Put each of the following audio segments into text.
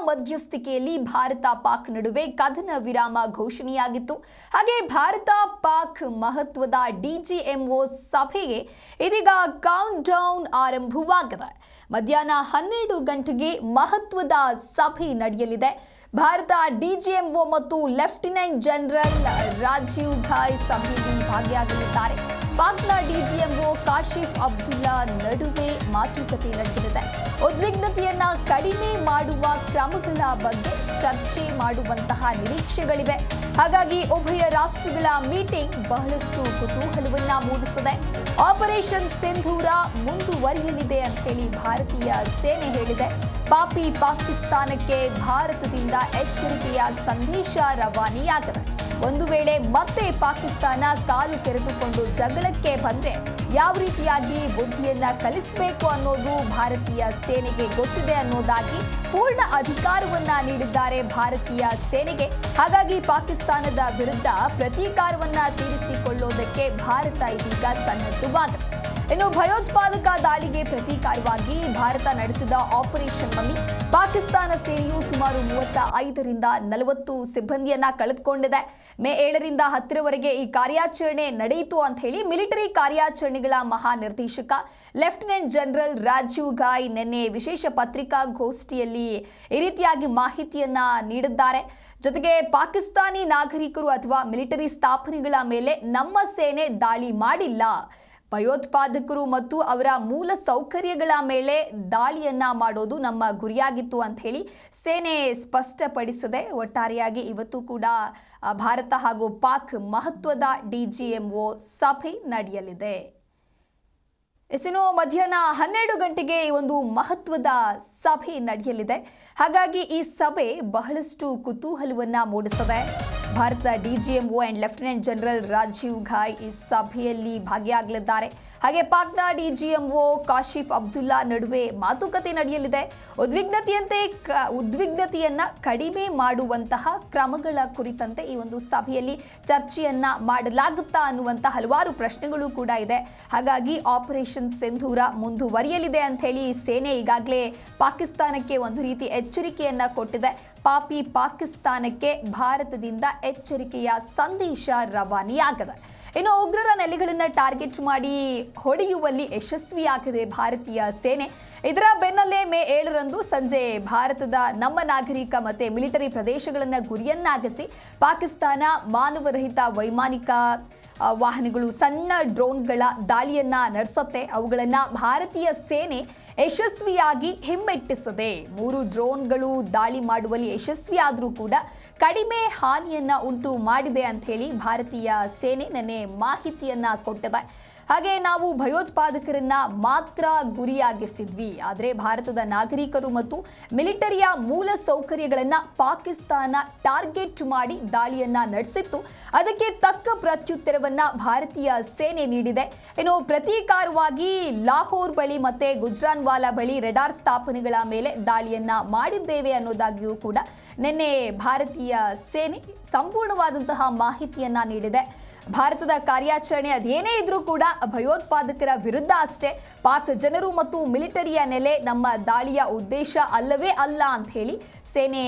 ಮಧ್ಯಸ್ಥಿಕೆಯಲ್ಲಿ ಭಾರತ ಪಾಕ್ ನಡುವೆ ಕದನ ವಿರಾಮ ಘೋಷಣೆಯಾಗಿತ್ತು. ಹಾಗೆ ಭಾರತ ಪಾಕ್ ಮಹತ್ವದ ಡಿಜಿಎಂಒ ಸಭೆಗೆ ಇದೀಗ ಕೌಂಟ್ ಡೌನ್ ಆರಂಭವಾಗಿದೆ. ಮಧ್ಯಾಹ್ನ 12 ಗಂಟೆಗೆ ಮಹತ್ವದ ಸಭೆ ನಡೆಯಲಿದೆ. ಭಾರತ ಡಿಜಿಎಂಒ ಮತ್ತು ಲೆಫ್ಟಿನೆಂಟ್ ಜನರಲ್ ರಾಜೀವ್ ಘಾಯ್ ಸಭೆಯಲ್ಲಿ ಭಾಗಿಯಾಗಲಿದ್ದಾರೆ. ಪಾಕ್ನ ಡಿಜಿಎಂಒ ಕಾಶಿಫ್ ಅಬ್ದುಲ್ಲಾ ನಡುವೆ ಮಾತುಕತೆ ನಡೆಯಲಿದೆ. ಉದ್ವಿಗ್ನತೆಯನ್ನ ಕಡಿಮೆ ಮಾಡುವ ಕ್ರಮಗಳ ಬಗ್ಗೆ ಚರ್ಚೆ ಮಾಡುವಂತಹ ನಿರೀಕ್ಷೆಗಳಿವೆ. ಹಾಗಾಗಿ ಉಭಯ ರಾಷ್ಟ್ರಗಳ ಮೀಟಿಂಗ್ ಬಹಳಷ್ಟು ಕುತೂಹಲವನ್ನ ಮೂಡಿಸಿದೆ. ಆಪರೇಷನ್ ಸಿಂಧೂರ ಮುಂದುವರಿಯಲಿದೆ ಅಂತ ಹೇಳಿ ಭಾರತೀಯ ಸೇನೆ ಹೇಳಿದೆ. ಪಾಪಿ ಪಾಕಿಸ್ತಾನಕ್ಕೆ ಭಾರತದಿಂದ ಎಚ್ಚರಿಕೆಯ ಸಂದೇಶ ರವಾನೆಯಾಗಿದೆ. ಒಂದು ವೇಳೆ ಮತ್ತೆ ಪಾಕಿಸ್ತಾನ ಕಾಲು ಕೆರೆದುಕೊಂಡು ಜಗಳಕ್ಕೆ ಬಂದ್ರೆ ಯಾವ ರೀತಿಯಾಗಿ ಬುದ್ಧಿಯನ್ನ ಕಲಿಸಬೇಕು ಅನ್ನೋದು ಭಾರತೀಯ ಸೇನೆಗೆ ಗೊತ್ತಿದೆ ಅನ್ನೋದಾಗಿ ಪೂರ್ಣ ಅಧಿಕಾರವನ್ನ ನೀಡಿದ್ದಾರೆ ಭಾರತೀಯ ಸೇನೆಗೆ. ಹಾಗಾಗಿ ಪಾಕಿಸ್ತಾನದ ವಿರುದ್ಧ ಪ್ರತೀಕಾರವನ್ನ ತೀರಿಸಿಕೊಳ್ಳೋದಕ್ಕೆ ಭಾರತ ಇದೀಗ ಸನ್ನದ್ಧವಾಗಿದೆ. ಇನ್ನು ಭಯೋತ್ಪಾದಕ ದಾಳಿಗೆ ಪ್ರತೀಕಾರವಾಗಿ ಭಾರತ ನಡೆಸಿದ ಆಪರೇಷನ್ನಲ್ಲಿ ಪಾಕಿಸ್ತಾನ ಸೇನೆಯು ಸುಮಾರು 35ರಿಂದ 40 ಸಿಬ್ಬಂದಿಯನ್ನ ಕಳೆದುಕೊಂಡಿದೆ. ಮೇ 7ರಿಂದ 10ರವರೆಗೆ ಈ ಕಾರ್ಯಾಚರಣೆ ನಡೆಯಿತು ಅಂತ ಹೇಳಿ ಮಿಲಿಟರಿ ಕಾರ್ಯಾಚರಣೆಗಳ ಮಹಾನಿರ್ದೇಶಕ ಲೆಫ್ಟಿನೆಂಟ್ ಜನರಲ್ ರಾಜೀವ್ ಘಾಯ್ ನಿನ್ನೆ ವಿಶೇಷ ಪತ್ರಿಕಾಗೋಷ್ಠಿಯಲ್ಲಿ ಈ ರೀತಿಯಾಗಿ ಮಾಹಿತಿಯನ್ನ ನೀಡಿದ್ದಾರೆ. ಜೊತೆಗೆ ಪಾಕಿಸ್ತಾನಿ ನಾಗರಿಕರು ಅಥವಾ ಮಿಲಿಟರಿ ಸ್ಥಾಪನೆಗಳ ಮೇಲೆ ನಮ್ಮ ಸೇನೆ ದಾಳಿ ಮಾಡಿಲ್ಲ. ಭಯೋತ್ಪಾದಕರು ಮತ್ತು ಅವರ ಮೂಲ ಸೌಕರ್ಯಗಳ ಮೇಲೆ ದಾಳಿಯನ್ನ ಮಾಡೋದು ನಮ್ಮ ಗುರಿಯಾಗಿತ್ತು ಅಂತ ಹೇಳಿ ಸೇನೆ ಸ್ಪಷ್ಟಪಡಿಸಿದೆ. ಒಟ್ಟಾರೆಯಾಗಿ ಇವತ್ತು ಕೂಡ ಭಾರತ ಹಾಗೂ ಪಾಕ್ ಮಹತ್ವದ ಡಿಜಿಎಂಒ ಸಭೆ ನಡೆಯಲಿದೆ. ಇನ್ನು ಮಧ್ಯಾಹ್ನ 12 ಗಂಟೆಗೆ ಈ ಒಂದು ಮಹತ್ವದ ಸಭೆ ನಡೆಯಲಿದೆ. ಹಾಗಾಗಿ ಈ ಸಭೆ ಬಹಳಷ್ಟು ಕುತೂಹಲವನ್ನ ಮೂಡಿಸಿದೆ. ಭಾರತ DGMO and lieutenant general Rajiv Ghai ಈ ಸಭೆಯಲ್ಲಿ ಭಾಗಿಯಾಗಲಿದ್ದಾರೆ. ಹಾಗೆ ಪಾಕ್ನ ಡಿಜಿಎಂಒ ಕಾಶಿಫ್ ಅಬ್ದುಲ್ಲಾ ನಡುವೆ ಮಾತುಕತೆ ನಡೆಯಲಿದೆ. ಉದ್ವಿಗ್ನತೆಯನ್ನ ಕಡಿಮೆ ಮಾಡುವಂತಹ ಕ್ರಮಗಳ ಕುರಿತಂತೆ ಈ ಒಂದು ಸಭೆಯಲ್ಲಿ ಚರ್ಚೆಯನ್ನ ಮಾಡಲಾಗುತ್ತಾ ಅನ್ನುವಂಥ ಹಲವಾರು ಪ್ರಶ್ನೆಗಳು ಕೂಡ ಇದೆ. ಹಾಗಾಗಿ ಆಪರೇಷನ್ ಸಿಂಧೂರ ಮುಂದುವರಿಯಲಿದೆ ಅಂತ ಹೇಳಿ ಸೇನೆ ಈಗಾಗಲೇ ಪಾಕಿಸ್ತಾನಕ್ಕೆ ಒಂದು ರೀತಿ ಎಚ್ಚರಿಕೆಯನ್ನ ಕೊಟ್ಟಿದೆ. ಪಾಪಿ ಪಾಕಿಸ್ತಾನಕ್ಕೆ ಭಾರತದಿಂದ ಎಚ್ಚರಿಕೆಯ ಸಂದೇಶ ರವಾನೆಯಾಗಿದೆ. ಇನ್ನು ಉಗ್ರರ ನೆಲೆಗಳನ್ನು ಟಾರ್ಗೆಟ್ ಮಾಡಿ ಹೊಡೆಯುವಲ್ಲಿ ಯಶಸ್ವಿಯಾಗಿದೆ ಭಾರತೀಯ ಸೇನೆ. ಇದರ ಬೆನ್ನಲ್ಲೇ ಮೇ 7ರಂದು ಸಂಜೆ ಭಾರತದ ನಮ್ಮ ನಾಗರಿಕ ಮತ್ತು ಮಿಲಿಟರಿ ಪ್ರದೇಶಗಳನ್ನು ಗುರಿಯನ್ನಾಗಿಸಿ ಪಾಕಿಸ್ತಾನ ಮಾನವರಹಿತ ವೈಮಾನಿಕ ವಾಹನಗಳು, ಸಣ್ಣ ಡ್ರೋನ್ಗಳ ದಾಳಿಯನ್ನ ನಡೆಸುತ್ತೆ. ಅವುಗಳನ್ನು ಭಾರತೀಯ ಸೇನೆ ಯಶಸ್ವಿಯಾಗಿ ಹಿಮ್ಮೆಟ್ಟಿಸಿದೆ. 3 ಡ್ರೋನ್ಗಳು ದಾಳಿ ಮಾಡುವಲ್ಲಿ ಯಶಸ್ವಿಯಾದರೂ ಕೂಡ ಕಡಿಮೆ ಹಾನಿಯನ್ನ ಉಂಟು ಮಾಡಿದೆ ಅಂತ ಹೇಳಿ ಭಾರತೀಯ ಸೇನೆ ನಿನ್ನೆ ಮಾಹಿತಿಯನ್ನ ಕೊಟ್ಟಿದೆ. ಹಾಗೆ ನಾವು ಭಯೋತ್ಪಾದಕರನ್ನ ಮಾತ್ರ ಗುರಿಯಾಗಿಸಿದ್ವಿ, ಆದರೆ ಭಾರತದ ನಾಗರಿಕರು ಮತ್ತು ಮಿಲಿಟರಿಯ ಮೂಲ ಸೌಕರ್ಯಗಳನ್ನು ಪಾಕಿಸ್ತಾನ ಟಾರ್ಗೆಟ್ ಮಾಡಿ ದಾಳಿಯನ್ನ ನಡೆಸಿತ್ತು. ಅದಕ್ಕೆ ತಕ್ಕ ಪ್ರತ್ಯುತ್ತರವನ್ನ ಭಾರತೀಯ ಸೇನೆ ನೀಡಿದೆ. ಇನ್ನು ಪ್ರತೀಕಾರವಾಗಿ ಲಾಹೋರ್ ಬಳಿ ಮತ್ತೆ ಗುಜ್ರಾನ್ವಾಲಾ ಬಳಿ ರೆಡಾರ್ ಸ್ಥಾಪನೆಗಳ ಮೇಲೆ ದಾಳಿಯನ್ನ ಮಾಡಿದ್ದೇವೆ ಅನ್ನೋದಾಗಿಯೂ ಕೂಡ ನಿನ್ನೆ ಭಾರತೀಯ ಸೇನೆ ಸಂಪೂರ್ಣವಾದಂತಹ ಮಾಹಿತಿಯನ್ನ ನೀಡಿದೆ. ಭಾರತದ ಕಾರ್ಯಾಚರಣೆ ಅದೇನೇ ಇದ್ರೂ ಕೂಡ ಭಯೋತ್ಪಾದಕರ ವಿರುದ್ಧ ಅಷ್ಟೇ. ಪಾಕ್ ಜನರು ಮತ್ತು ಮಿಲಿಟರಿಯ ನೆಲೆ ನಮ್ಮ ದಾಳಿಯ ಉದ್ದೇಶ ಅಲ್ಲವೇ ಅಲ್ಲ ಅಂತ ಹೇಳಿ ಸೇನೆ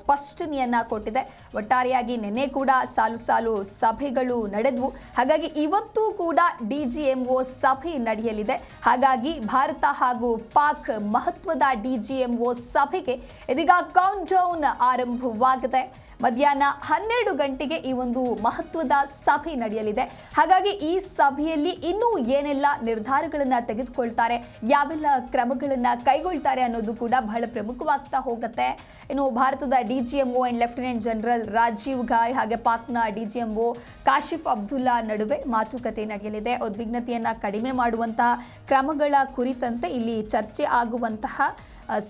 ಸ್ಪಷ್ಟನೆಯನ್ನ ಕೊಟ್ಟಿದೆ. ಒಟ್ಟಾರೆಯಾಗಿ ನಿನ್ನೆ ಕೂಡ ಸಾಲು ಸಭೆಗಳು ನಡೆದವು. ಹಾಗಾಗಿ ಇವತ್ತು ಕೂಡ ಡಿಜಿಎಂಒ ಸಭೆ ನಡೆಯಲಿದೆ. ಹಾಗಾಗಿ ಭಾರತ ಹಾಗೂ ಪಾಕ್ ಮಹತ್ವದ ಡಿಜಿಎಂಒ ಸಭೆಗೆ ಇದೀಗ ಕೌಂಟ್ ಡೌನ್ ಆರಂಭವಾಗಿದೆ. ಮಧ್ಯಾಹ್ನ 12 ಗಂಟೆಗೆ ಈ ಒಂದು ಮಹತ್ವದ ಸಭೆ ನಡೆಯಲಿದೆ. ಹಾಗಾಗಿ ಈ ಸಭೆಯಲ್ಲಿ ಇನ್ನೂ ಏನೆಲ್ಲ ನಿರ್ಧಾರಗಳನ್ನು ತೆಗೆದುಕೊಳ್ತಾರೆ, ಯಾವೆಲ್ಲ ಕ್ರಮಗಳನ್ನು ಕೈಗೊಳ್ತಾರೆ ಅನ್ನೋದು ಕೂಡ ಬಹಳ ಪ್ರಮುಖವಾಗ್ತಾ ಹೋಗುತ್ತೆ. ಇನ್ನು ಭಾರತದ DGMO and lieutenant general Rajiv Ghai ಹಾಗೆ ಪಾಕ್ನ ಡಿಜಿಎಂಒ ಕಾಶಿಫ್ ಅಬ್ದುಲ್ಲಾ ನಡುವೆ ಮಾತುಕತೆ ನಡೆಯಲಿದೆ. ಉದ್ವಿಗ್ನತೆಯನ್ನು ಕಡಿಮೆ ಮಾಡುವಂತಹ ಕ್ರಮಗಳ ಕುರಿತಂತೆ ಇಲ್ಲಿ ಚರ್ಚೆ ಆಗುವಂತಹ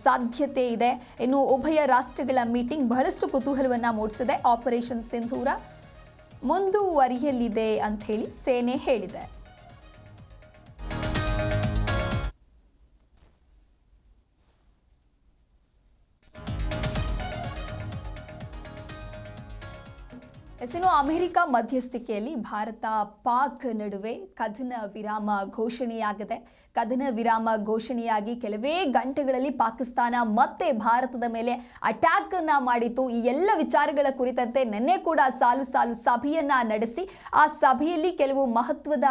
ಸಾಧ್ಯತೆ ಇದೆ. ಇನ್ನು ಉಭಯ ರಾಷ್ಟ್ರಗಳ ಮೀಟಿಂಗ್ ಬಹಳಷ್ಟು ಕುತೂಹಲವನ್ನ ಮೂಡಿಸಿದೆ. ಆಪರೇಷನ್ ಸಿಂಧೂರ ಮುಂದುವರಿಯಲಿದೆ ಅಂತ ಹೇಳಿ ಸೇನೆ ಹೇಳಿದೆ. ಇನ್ನು ಅಮೆರಿಕ ಮಧ್ಯಸ್ಥಿಕೆಯಲ್ಲಿ ಭಾರತ ಪಾಕ್ ನಡುವೆ ಕದನ ವಿರಾಮ ಘೋಷಣೆಯಾಗಿದೆ. ಕದನ ವಿರಾಮ ಘೋಷಣೆಯಾಗಿ ಕೆಲವೇ ಗಂಟೆಗಳಲ್ಲಿ ಪಾಕಿಸ್ತಾನ ಮತ್ತೆ ಭಾರತದ ಮೇಲೆ ಅಟ್ಯಾಕ್ ಅನ್ನ ಮಾಡಿತು. ಈ ಎಲ್ಲ ವಿಚಾರಗಳ ಕುರಿತಂತೆ ನಿನ್ನೆ ಕೂಡ ಸಾಲು ಸಭೆಯನ್ನ ನಡೆಸಿ ಆ ಸಭೆಯಲ್ಲಿ ಕೆಲವು ಮಹತ್ವದ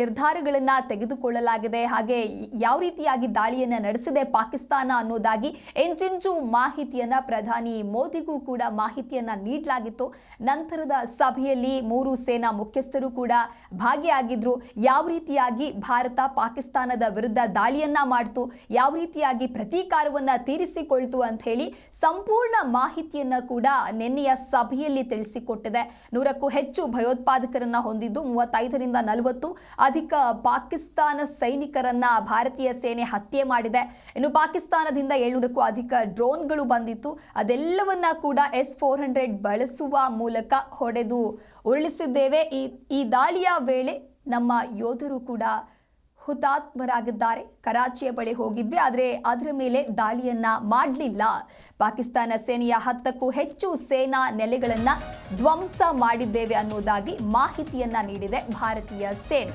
ನಿರ್ಧಾರಗಳನ್ನ ತೆಗೆದುಕೊಳ್ಳಲಾಗಿದೆ. ಹಾಗೆ ಯಾವ ರೀತಿಯಾಗಿ ದಾಳಿಯನ್ನ ನಡೆಸಿದೆ ಪಾಕಿಸ್ತಾನ ಅನ್ನೋದಾಗಿ ಎಂಚಿಂಚು ಮಾಹಿತಿಯನ್ನ ಪ್ರಧಾನಿ ಮೋದಿಗೂ ಕೂಡ ಮಾಹಿತಿಯನ್ನ ನೀಡಲಾಗಿತ್ತು. ನಂತರದ ಸಭೆಯಲ್ಲಿ 3 ಸೇನಾ ಮುಖ್ಯಸ್ಥರು ಕೂಡ ಭಾಗಿಯಾಗಿದ್ರು. ಯಾವ ರೀತಿಯಾಗಿ ಭಾರತ ಪಾಕಿಸ್ತಾನದ ವಿರುದ್ಧ ದಾಳಿಯನ್ನ ಮಾಡ್ತು, ಯಾವ ರೀತಿಯಾಗಿ ಪ್ರತೀಕಾರವನ್ನ ತೀರಿಸಿಕೊಳ್ತು ಅಂತ ಹೇಳಿ ಸಂಪೂರ್ಣ ಮಾಹಿತಿಯನ್ನ ಕೂಡ ನಿನ್ನೆಯ ಸಭೆಯಲ್ಲಿ ತಿಳಿಸಿಕೊಟ್ಟಿದೆ. 100ಕ್ಕೂ ಹೆಚ್ಚು ಭಯೋತ್ಪಾದಕರನ್ನ ಹೊಂದಿದ್ದು 35ರಿಂದ 40 ಅಧಿಕ ಪಾಕಿಸ್ತಾನ ಸೈನಿಕರನ್ನ ಭಾರತೀಯ ಸೇನೆ ಹತ್ಯೆ ಮಾಡಿದೆ. ಇನ್ನು ಪಾಕಿಸ್ತಾನದಿಂದ 700ಕ್ಕೂ ಅಧಿಕ ಡ್ರೋನ್ಗಳು ಬಂದಿತ್ತು. ಅದೆಲ್ಲವನ್ನ ಕೂಡ S-400 ಬಳಸುವ ಮೂಲಕ ಹೊಡೆದು ಉರುಳಿಸಿದ್ದೇವೆ. ಈ ದಾಳಿಯ ವೇಳೆ ನಮ್ಮ ಯೋಧರು ಕೂಡ ಹುತಾತ್ಮರಾಗಿದ್ದಾರೆ. ಕರಾಚಿಯ ಬಳಿ ಹೋಗಿದ್ವಿ, ಆದರೆ ಅದರ ಮೇಲೆ ದಾಳಿಯನ್ನ ಮಾಡಲಿಲ್ಲ. ಪಾಕಿಸ್ತಾನ ಸೇನೆಯ 10ಕ್ಕೂ ಹೆಚ್ಚು ಸೇನಾ ನೆಲೆಗಳನ್ನು ಧ್ವಂಸ ಮಾಡಿದ್ದೇವೆ ಅನ್ನೋದಾಗಿ ಮಾಹಿತಿಯನ್ನ ನೀಡಿದೆ ಭಾರತೀಯ ಸೇನೆ.